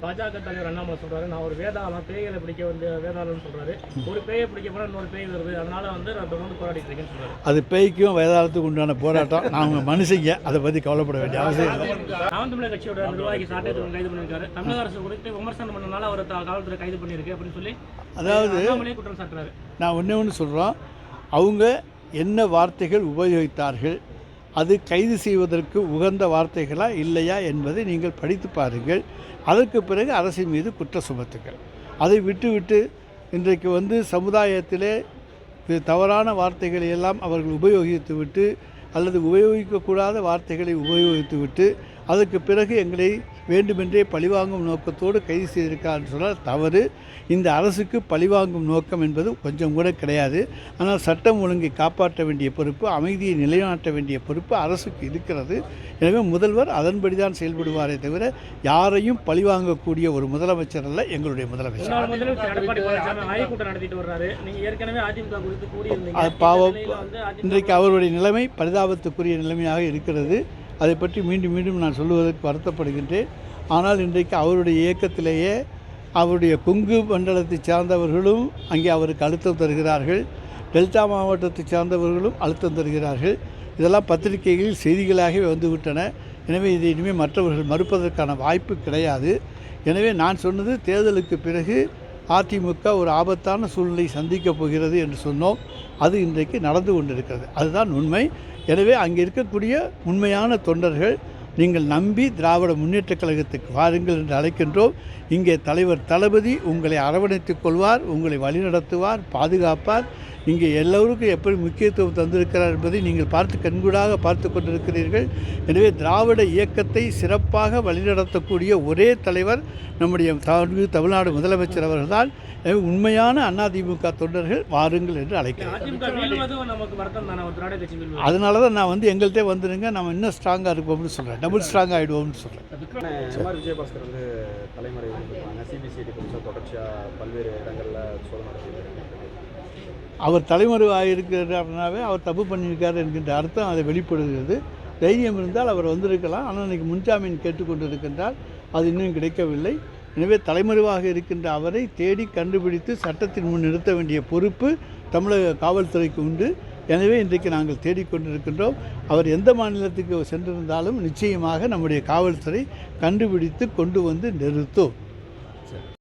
பாஜக தலைவர் அண்ணாமலை சொல்றாரு, நான் ஒரு வேதாளம் பேய்களை பிடிக்க வந்து வேதாளம்னு சொல்றாரு. ஒரு பேயை பிடிக்க போனா இன்னொரு பேய் வருது, அதனால வந்து நான் தொடர்ந்து போராடிட்டு இருக்கேன்னு சொல்றாரு. அது பேய்க்கும் வேதாளத்துக்கு உண்டான போராட்டம். நாங்கள் மனுஷங்க, அதை பற்றி கவலைப்பட வேண்டிய அவசியம் இல்லை. நாம் தமிழர் கட்சியோட நிர்வாகி சாட்டையத்துக்கு கைது பண்ணியிருக்காரு. தமிழக அரசு குறித்து விமர்சனம் பண்ணனால அவர் காவல்துறை கைது பண்ணியிருக்கு அப்படின்னு சொல்லி அதாவது குற்றம் சாட்டுறாரு. நான் ஒன்று சொல்கிறோம், அவங்க என்ன வார்த்தைகள் உபயோகித்தார்கள், அது கைது செய்வதற்கு உகந்த வார்த்தைகளா இல்லையா என்பதை நீங்கள் படித்து பாருங்கள். அதற்கு பிறகு அரசின் மீது குற்ற சுமத்துங்கள். அதை விட்டுவிட்டு இன்றைக்கு வந்து சமுதாயத்திலே தவறான வார்த்தைகளை எல்லாம் அவர்கள் உபயோகித்துவிட்டு அல்லது உபயோகிக்கக்கூடாத வார்த்தைகளை உபயோகித்துவிட்டு அதற்கு பிறகு எங்களை வேண்டுமென்றே பழிவாங்கும் நோக்கத்தோடு கைது செய்திருக்கான்னு சொன்னால் தவறு. இந்த அரசுக்கு பழிவாங்கும் நோக்கம் என்பது கொஞ்சம் கூட கிடையாது. ஆனால் சட்டம் ஒழுங்கை காப்பாற்ற வேண்டிய பொறுப்பு, அமைதியை நிலைநாட்ட வேண்டிய பொறுப்பு அரசுக்கு இருக்கிறது. எனவே முதல்வர் அதன்படி தான் செயல்படுவாரே தவிர யாரையும் பழிவாங்கக்கூடிய ஒரு முதலமைச்சர் அல்ல எங்களுடைய முதலமைச்சர். பாவம், இன்றைக்கு அவருடைய நிலைமை பரிதாபத்துக்குரிய நிலைமையாக இருக்கிறது. அதை பற்றி மீண்டும் மீண்டும் நான் சொல்லுவதற்கு வருத்தப்படுகின்றேன். ஆனால் இன்றைக்கு அவருடைய இயக்கத்திலேயே அவருடைய கொங்கு மண்டலத்தை சார்ந்தவர்களும் அங்கே அவருக்கு அழுத்தம் தருகிறார்கள். டெல்டா மாவட்டத்தை சார்ந்தவர்களும் அழுத்தம் தருகிறார்கள். இதெல்லாம் பத்திரிகைகளில் செய்திகளாகவே வந்துவிட்டன. எனவே இதை இனிமேல் மற்றவர்கள் மறுப்பதற்கான வாய்ப்பு கிடையாது. எனவே நான் சொன்னது, தேர்தலுக்கு பிறகு அதிமுக ஒரு ஆபத்தான சூழ்நிலை சந்திக்கப் போகிறது என்று சொன்னோம். அது இன்றைக்கு நடந்து கொண்டிருக்கிறது. அதுதான் உண்மை. எனவே அங்கே இருக்கக்கூடிய உண்மையான தொண்டர்கள் நீங்கள் நம்பி திராவிட முன்னேற்றக் கழகத்துக்கு வாருங்கள் என்று அழைக்கின்றோம். இங்கே தலைவர் தளபதி உங்களை அரவணைத்துக் கொள்வார், உங்களை வழிநடத்துவார், பாதுகாப்பார். இங்கே எல்லோருக்கும் எப்படி முக்கியத்துவம் தந்திருக்கிறார் என்பதை நீங்கள் கண்கூடாக பார்த்து கொண்டிருக்கிறீர்கள். எனவே திராவிட இயக்கத்தை சிறப்பாக வழிநடத்தக்கூடிய ஒரே தலைவர் நம்முடைய தமிழ்நாடு முதலமைச்சர் அவர்கள்தான். உண்மையான அதிமுக தொண்டர்கள் வாருங்கள் என்று அழைக்கிறேன். அதனால தான் நான் வந்து எங்கள்கிட்ட வந்துடுங்க, நம்ம இன்னும் ஸ்ட்ராங்காக இருப்போம்னு சொல்கிறேன், டபுள் ஸ்ட்ராங் ஆகிடுவோம்னு சொல்கிறேன். விஜயபாஸ்கர் வந்து தலைமுறை சிபிசிஐடி தொடர்ச்சியாக பல்வேறு இடங்களில் சோதனை. அவர் தலைமறைவாக இருக்கிறாருனாவே அவர் தப்பு பண்ணியிருக்காரு என்கின்ற அர்த்தம் அதை வெளிப்படுகிறது. தைரியம் இருந்தால் அவர் வந்திருக்கலாம். ஆனால் இன்றைக்கி முன்ஜாமீன் கேட்டுக்கொண்டு இருக்கின்றார், அது இன்னும் கிடைக்கவில்லை. எனவே தலைமறைவாக இருக்கின்ற அவரை தேடி கண்டுபிடித்து சட்டத்தின் முன் நிறுத்த வேண்டிய பொறுப்பு தமிழக காவல்துறைக்கு உண்டு. எனவே இன்றைக்கு நாங்கள் தேடிக்கொண்டிருக்கின்றோம். அவர் எந்த மாநிலத்துக்கு சென்றிருந்தாலும் நிச்சயமாக நம்முடைய காவல்துறை கண்டுபிடித்து கொண்டு வந்து நிறுத்தும்.